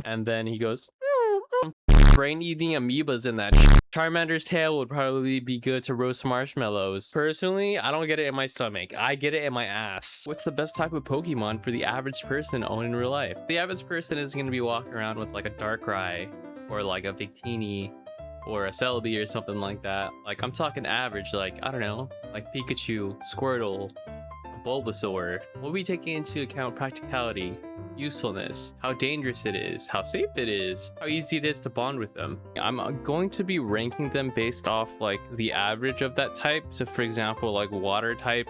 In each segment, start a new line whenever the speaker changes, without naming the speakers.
And then he goes, brain-eating amoebas in that. Charmander's tail would probably be good to roast marshmallows. Personally, I don't get it in my stomach. I get it in my ass. What's the best type of Pokemon for the average person to own in real life? The average person is going to be walking around with like a Darkrai or like a Victini or a Celebi or something like that. Like, I'm talking average, like, I don't know, like Pikachu, Squirtle, Bulbasaur. We'll be taking into account practicality, usefulness, how dangerous it is, how safe it is, how easy it is to bond with them. I'm going to be ranking them based off like the average of that type. So for example, like water type,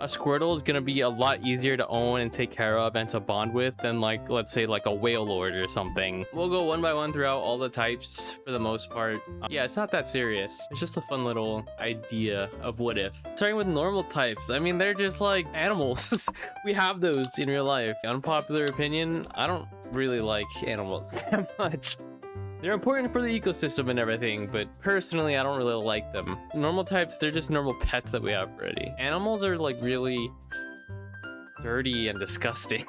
a Squirtle is going to be a lot easier to own and take care of and to bond with than like, let's say like a Wailord or something. We'll go one by one throughout all the types for the most part. Yeah, it's not that serious. It's just a fun little idea of what if. Starting with normal types, I mean, they're just like animals. We have those in real life. Unpopular opinion, I don't really like animals that much. They're important for the ecosystem and everything, but personally, I don't really like them. Normal types, they're just normal pets that we have already. Animals are like really dirty and disgusting.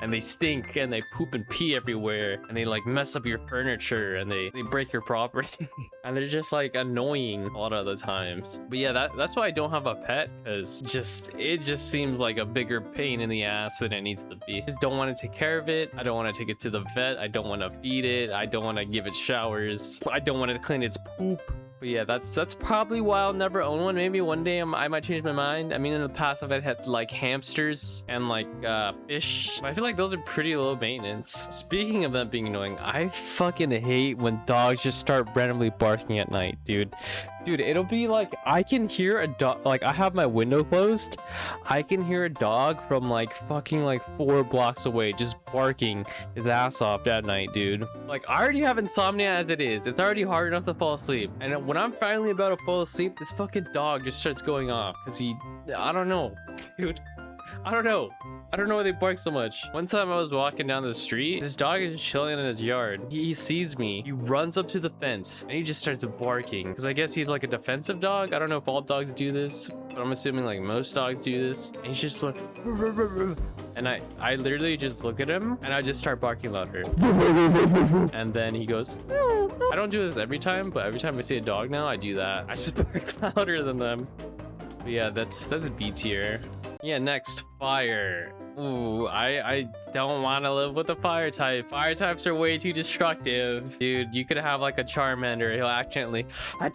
And they stink and they poop and pee everywhere and they like mess up your furniture and they break your property. And they're just like annoying a lot of the times. But yeah, that's why I don't have a pet, because it just seems like a bigger pain in the ass than it needs to be. I just don't want to take care of it. I don't want to take it to the vet. I don't want to feed it. I don't want to give it showers. I don't want to clean its poop. But yeah, that's probably why I'll never own one. Maybe one day I might change my mind. I mean, in the past I've had like hamsters and like fish. I feel like those are pretty low maintenance. Speaking of them being annoying, I fucking hate when dogs just start randomly barking at night, dude. Dude, it'll be like I can hear a dog, like I have my window closed. I can hear a dog from like fucking like 4 blocks away just barking his ass off at night, dude. Like, I already have insomnia as it is. It's already hard enough to fall asleep. And when I'm finally about to fall asleep, this fucking dog just starts going off because I don't know, dude. I don't know why they bark so much. One time I was walking down the street, this dog is chilling in his yard. He sees me, he runs up to the fence and he just starts barking because I guess he's like a defensive dog. I don't know if all dogs do this, but I'm assuming like most dogs do this. And he's just like, and I literally just look at him and I just start barking louder. And then he goes, I don't do this every time, but every time I see a dog now, I do that. I just bark louder than them. But yeah, that's a B tier. Yeah, next, fire. Ooh, I don't want to live with a fire type. Fire types are way too destructive. Dude, you could have like a Charmander. He'll accidentally, and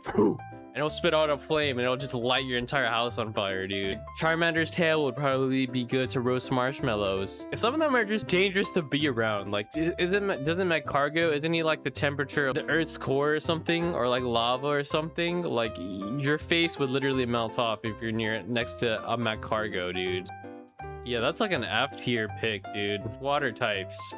it'll spit out a flame and it'll just light your entire house on fire, dude. Charmander's tail would probably be good to roast marshmallows. Some of them are just dangerous to be around. Like, doesn't Magcargo, isn't he like the temperature of the Earth's core or something? Or like lava or something? Like, your face would literally melt off if you're next to a Magcargo, dude. Yeah, that's like an F tier pick, dude. Water types.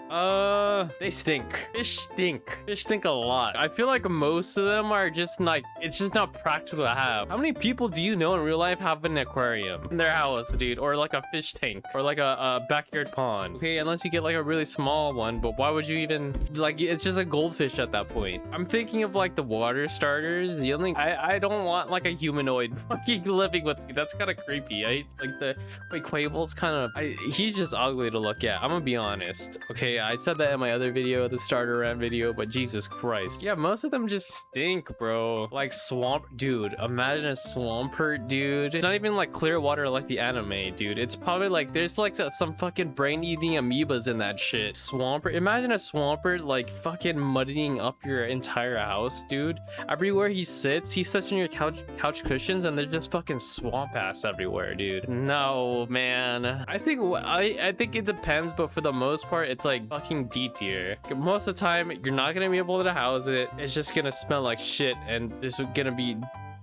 They stink. Fish stink. Fish stink a lot. I feel like most of them are just like, it's just not practical to have. How many people do you know in real life have an aquarium in their house, dude? Or like a fish tank or like a backyard pond? Okay, unless you get like a really small one, but why would you even, like, it's just a goldfish at that point. I'm thinking of like the water starters. The only, I don't want like a humanoid fucking living with me. That's kind of creepy, right? Like the, wait, Quable's kind of, he's just ugly to look at. I'm gonna be honest. Okay, I said that in my other video, the starter round video, but Jesus Christ. Yeah, most of them just stink, bro. Like swamp, dude. Imagine a Swampert, dude. It's not even like clear water like the anime, dude. It's probably like there's like some fucking brain-eating amoebas in that shit. Swampert. Imagine a Swampert like fucking muddying up your entire house, dude. Everywhere he sits in your couch cushions, and there's just fucking swamp ass everywhere, dude. No, man. I think it depends, but for the most part, it's like fucking D tier. Most of the time, you're not gonna be able to house it. It's just gonna smell like shit, and there's gonna be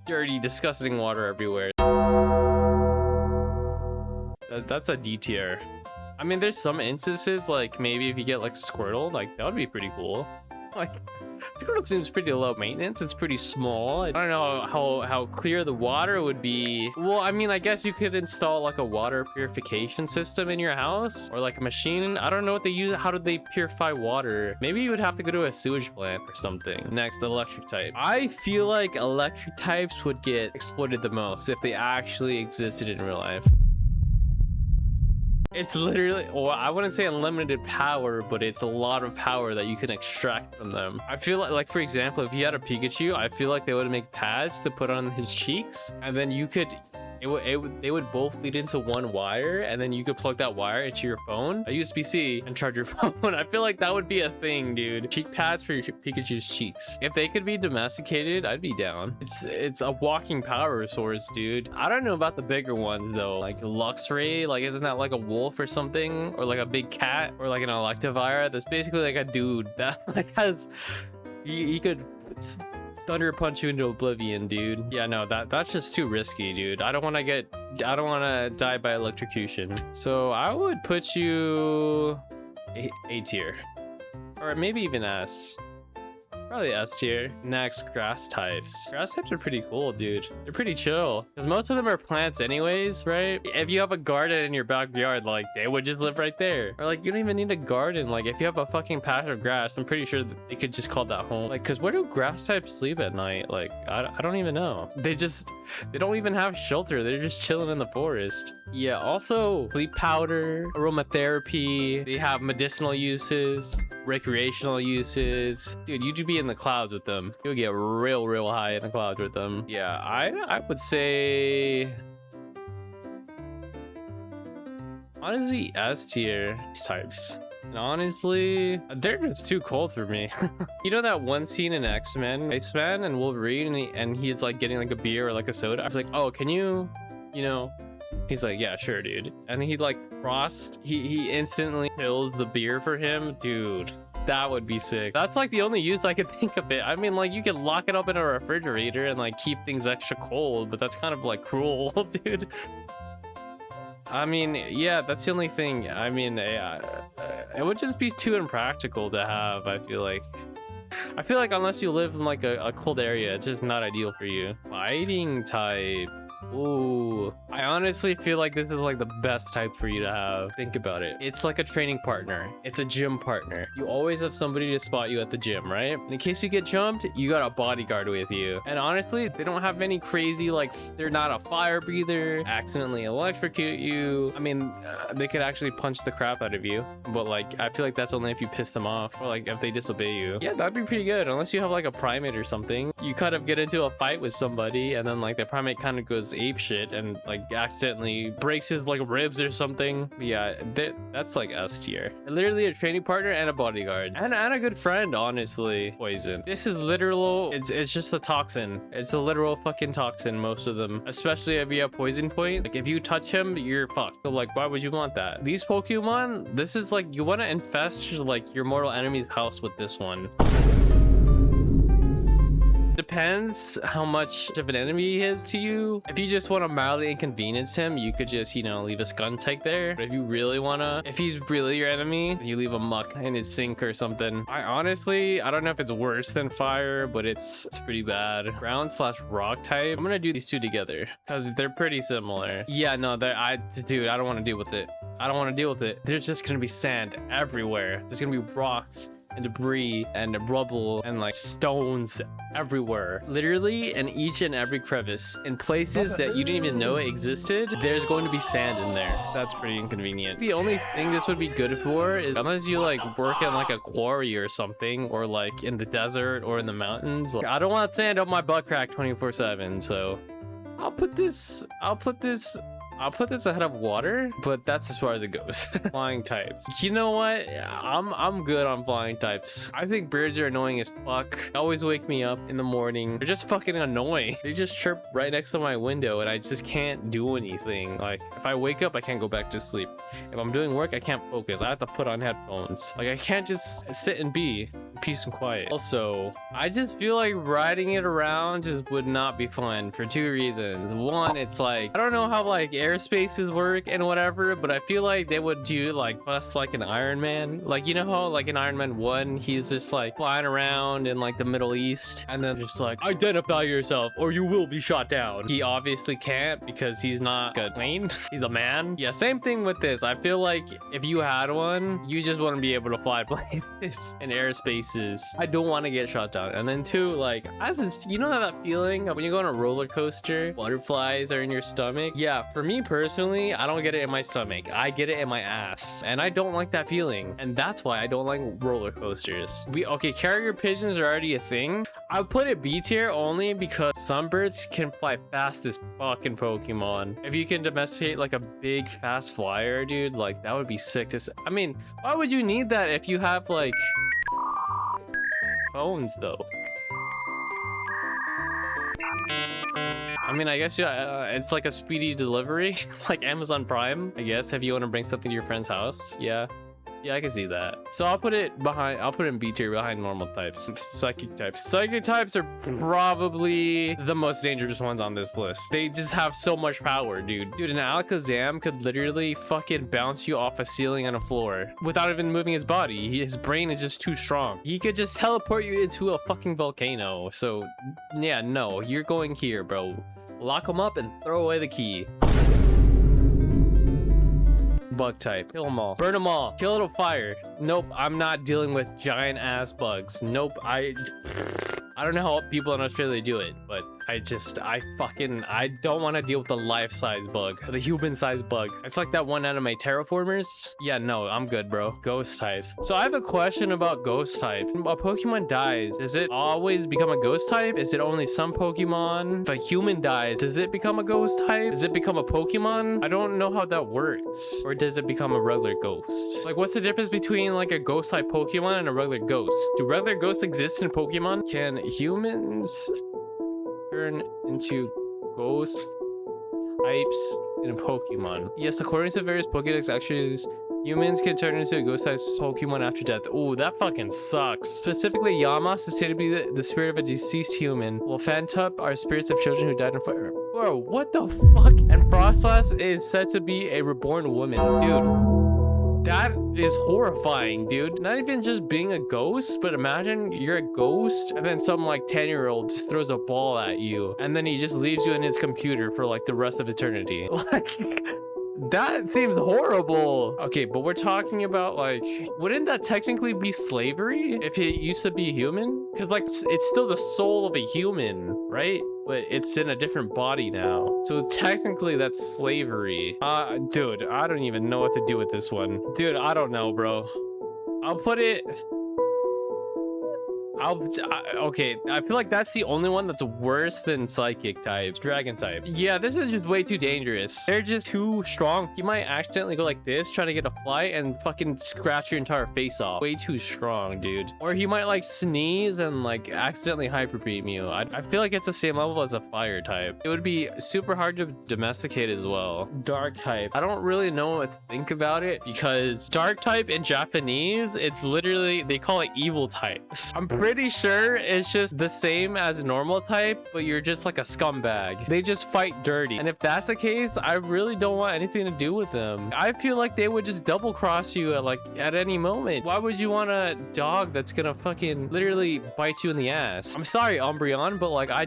dirty, disgusting water everywhere. That's a D tier. I mean, there's some instances, like maybe if you get like Squirtle, like that would be pretty cool. Like, Squirtle seems pretty low maintenance. It's pretty small. I don't know how clear the water would be. Well, I mean, I guess you could install like a water purification system in your house or like a machine. I don't know what they use. How do they purify water? Maybe you would have to go to a sewage plant or something. Next, electric type. I feel like electric types would get exploited the most if they actually existed in real life. It's literally, or I wouldn't say unlimited power, but it's a lot of power that you can extract from them. I feel like for example, if you had a Pikachu, I feel like they would make pads to put on his cheeks, and then you could they would both lead into one wire, and then you could plug that wire into your phone, a USB-C, and charge your phone. I feel like that would be a thing, dude. Cheek pads for your Pikachu's cheeks. If they could be domesticated, I'd be down. It's a walking power source, dude. I don't know about the bigger ones though, like Luxray. Like, isn't that like a wolf or something, or like a big cat, or like an Electivire? That's basically like a dude that like has he could thunder punch you into oblivion, dude. Yeah, no, that's just too risky, dude. I don't want to die by electrocution. So I would put you A tier, or maybe even S. Probably S tier. Next, grass types. Grass types are pretty cool, dude. They're pretty chill, because most of them are plants anyways, right? If you have a garden in your backyard, like, they would just live right there. Or like, you don't even need a garden. Like, if you have a fucking patch of grass, I'm pretty sure that they could just call that home. Like, because where do grass types sleep at night? Like, I don't even know. They don't even have shelter. They're just chilling in the forest. Yeah, also sleep powder, aromatherapy. They have medicinal uses, recreational uses. Dude, you'd be in the clouds with them. You'll get real high in the clouds with them. Yeah, I would say honestly S tier types. And honestly, they're just too cold for me. You know that one scene in X-Men, Iceman and Wolverine, and he's like getting like a beer or like a soda. I was like, oh, can you know, he's like, yeah, sure, dude. And he like he instantly fills the beer for him. Dude, that would be sick. That's like the only use I could think of it. I mean, like, you could lock it up in a refrigerator and like keep things extra cold, but that's kind of like cruel, dude. I mean, yeah, that's the only thing. I mean, yeah, it would just be too impractical to have. I feel like unless you live in like a cold area, it's just not ideal for you. Fighting type. Ooh, I honestly feel like this is like the best type for you to have. Think about it. It's like a training partner. It's a gym partner. You always have somebody to spot you at the gym, right? And in case you get jumped, you got a bodyguard with you. And honestly, they don't have any crazy, like, they're not a fire breather, accidentally electrocute you. I mean, they could actually punch the crap out of you, but like, I feel like that's only if you piss them off, or like if they disobey you. Yeah, that'd be pretty good. Unless you have like a primate or something, you kind of get into a fight with somebody, and then like the primate kind of goes ape shit and like accidentally breaks his like ribs or something. Yeah, that's like S tier. Literally a training partner and a bodyguard and a good friend. Honestly, poison. This is literal. It's just a toxin. It's a literal fucking toxin. Most of them, especially if you have poison point. Like, if you touch him, you're fucked. So like, why would you want that? These Pokemon, this is like, you want to infest like your mortal enemy's house with this one. Depends how much of an enemy he is to you. If you just want to mildly inconvenience him, you could just, you know, leave a Skuntank there. But if you really want to, if he's really your enemy, you leave a Muck in his sink or something. I don't know if it's worse than fire, but it's pretty bad. Ground/rock type. I'm gonna do these two together because they're pretty similar. Yeah, no, dude, I don't want to deal with it. I don't want to deal with it. There's just gonna be sand everywhere. There's gonna be rocks and debris and rubble and like stones everywhere. Literally in each and every crevice, in places that you didn't even know it existed, there's going to be sand in there. That's pretty inconvenient. The only thing this would be good for is unless you like work in like a quarry or something, or like in the desert or in the mountains. Like, I don't want sand up my butt crack 24/7, so I'll put this ahead of water, but that's as far as it goes. Flying types. You know what? I'm good on flying types. I think birds are annoying as fuck. They always wake me up in the morning. They're just fucking annoying. They just chirp right next to my window and I just can't do anything. Like, if I wake up, I can't go back to sleep. If I'm doing work, I can't focus. I have to put on headphones. Like, I can't just sit and be in peace and quiet. Also, I just feel like riding it around just would not be fun for two reasons. One, it's like, I don't know how like airspaces work and whatever, but I feel like they would do like bust like an Iron Man. Like, you know how like in Iron Man 1, he's just like flying around in like the Middle East and then just like, identify yourself or you will be shot down. He obviously can't because he's not a plane. He's a man. Yeah, same thing with this. I feel like if you had one, you just wouldn't be able to fly places in airspaces. pieces. I don't want to get shot down. And then two, like, you know that feeling when you go on a roller coaster, butterflies are in your stomach? Yeah, for me personally, I don't get it in my stomach. I get it in my ass. And I don't like that feeling. And that's why I don't like roller coasters. Okay, carrier pigeons are already a thing. I put it B tier only because some birds can fly fast as fucking Pokemon. If you can domesticate like a big fast flyer, dude, like that would be sick to I mean, why would you need that if you have like phones though? I mean, I guess yeah, it's like a speedy delivery, like Amazon Prime, I guess, if you want to bring something to your friend's house. Yeah, I can see that. So I'll put it in B tier behind normal types. Psychic types. Psychic types are probably the most dangerous ones on this list. They just have so much power, dude. Dude, an Alakazam could literally fucking bounce you off a ceiling and a floor without even moving his body. His brain is just too strong. He could just teleport you into a fucking volcano. So yeah, no, you're going here, bro. Lock him up and throw away the key. Bug type. Kill them all. Burn them all. Kill it with fire. Nope, I'm not dealing with giant ass bugs. Nope, I don't know how people in Australia do it, but I don't want to deal with the life-size bug, the human-sized bug. It's like that one anime, Terraformers. Yeah, no, I'm good, bro. Ghost types. So I have a question about ghost type. A Pokemon dies, does it always become a ghost type? Is it only some Pokemon? If a human dies, does it become a ghost type? Does it become a Pokemon? I don't know how that works. Or does it become a regular ghost? Like, what's the difference between like a ghost type Pokemon and a regular ghost? Do regular ghosts exist in Pokemon? Can humans turn into ghost types in Pokemon? Yes, according to various Pokédex actuaries, humans can turn into a ghost type Pokemon after death. Oh, that fucking sucks. Specifically, Yamas is said to be the spirit of a deceased human, while Fantup are spirits of children who died in fire. Bro, what the fuck? And Frostlass is said to be a reborn woman. Dude, that is horrifying, dude. Not even just being a ghost, but imagine you're a ghost and then some like 10-year-old just throws a ball at you and then he just leaves you in his computer for like the rest of eternity. Like, that seems horrible. Okay, but we're talking about like, wouldn't that technically be slavery if it used to be human? Because like, it's still the soul of a human, right? But it's in a different body now. So technically that's slavery. Dude, I don't even know what to do with this one. Dude, I don't know, bro. I'll put it... okay, I feel like that's the only one that's worse than psychic type. Dragon type. Yeah, this is just way too dangerous. They're just too strong. You might accidentally go like this, trying to get a flight and fucking scratch your entire face off. Way too strong, dude. Or he might like sneeze and like accidentally hyper beam you. I feel like it's the same level as a fire type. It would be super hard to domesticate as well. Dark type. I don't really know what to think about it because dark type in Japanese, it's literally, they call it evil type. I'm pretty sure it's just the same as a normal type, but you're just like a scumbag. They just fight dirty. And if that's the case, I really don't want anything to do with them. I feel like they would just double cross you at any moment. Why would you want a dog that's gonna fucking literally bite you in the ass? I'm sorry, Umbreon, but like, I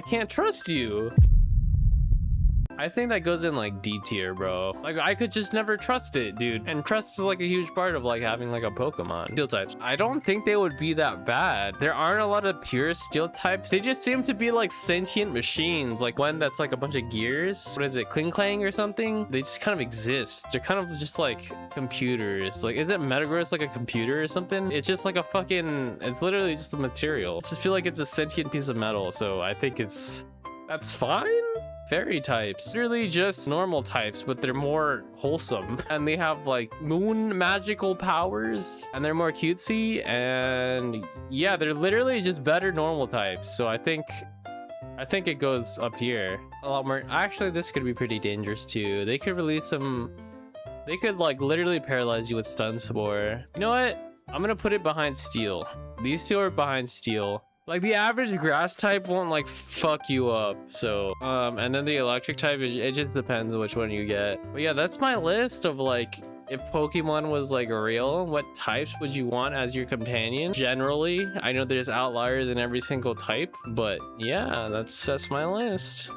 can't trust you. I think that goes in like D tier, bro. Like, I could just never trust it, dude. And trust is like a huge part of like having like a Pokemon. Steel types. I don't think they would be that bad. There aren't a lot of pure steel types. They just seem to be like sentient machines. Like one that's like a bunch of gears. What is it? Kling Clang or something? They just kind of exist. They're kind of just like computers. Like, isn't Metagross like a computer or something? It's just like a fucking, it's literally just a material. I just feel like it's a sentient piece of metal. So I think that's fine. Fairy types, literally just normal types, but they're more wholesome and they have like moon magical powers and they're more cutesy, and yeah, they're literally just better normal types. So I think it goes up here a lot more. Actually, this could be pretty dangerous too. They could release some, they could like literally paralyze you with stun spore. You know what, I'm gonna put it behind steel. These two are behind steel. Like, the average grass type won't like fuck you up. So and then the electric type, it just depends on which one you get. But yeah, that's my list of like, if Pokemon was like real, what types would you want as your companion? Generally, I know there's outliers in every single type, but yeah, that's my list.